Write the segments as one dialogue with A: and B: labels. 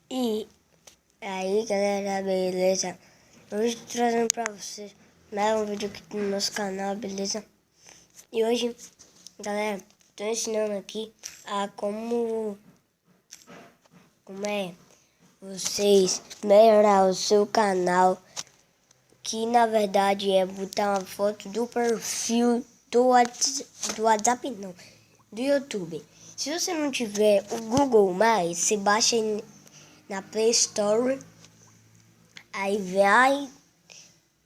A: E aí galera, beleza? Hoje tô trazendo pra vocês mais um vídeo aqui no nosso canal, beleza? E hoje, galera, tô ensinando aqui a como vocês melhorar o seu canal, que na verdade é botar uma foto do perfil do WhatsApp, não, do YouTube. Se você não tiver o Google+, você baixa na Play Store. Aí vai.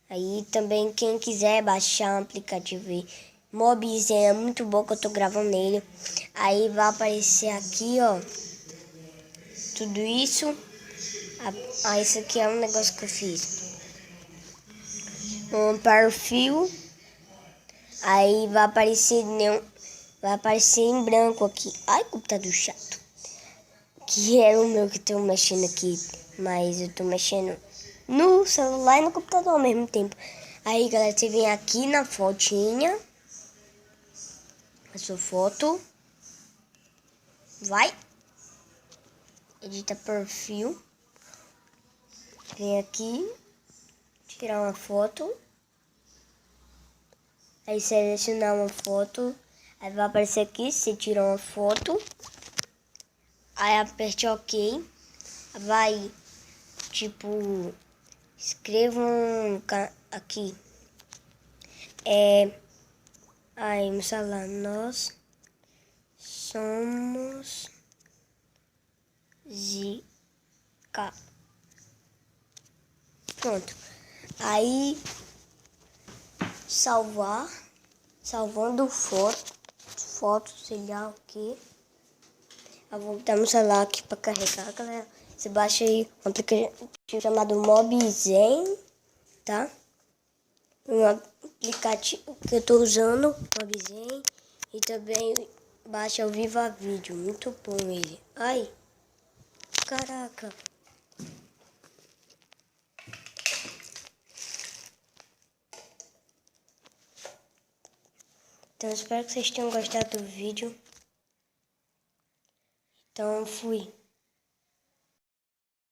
A: Aí também quem quiser baixar um aplicativo Mobizen, é muito bom que eu tô gravando nele. Aí vai aparecer aqui, ó. Tudo isso. Isso aqui é um negócio que eu fiz. Um perfil. Aí vai aparecer em branco aqui. Ai, computador chato. Que era o meu que tô mexendo aqui. Mas eu tô mexendo no celular e no computador ao mesmo tempo. Aí, galera, você vem aqui na fotinha. A sua foto. Vai. Edita perfil. Vem aqui. Tirar uma foto. Aí, selecionar uma foto. Aí, vai aparecer aqui. Você tira uma foto. Aí, aperte OK. Vai, tipo, escrevam aqui. Aí, vamos falar, nós somos Zica. Pronto. Aí, salvando foto, sei lá o que. Eu vou botar meu celular aqui pra carregar, galera. Você baixa aí um aplicativo chamado Mobizen, tá? Um aplicativo que eu tô usando, Mobizen. E também baixa o Viva Vídeo, muito bom ele. Ai, caraca. Então espero que vocês tenham gostado do vídeo. Então fui.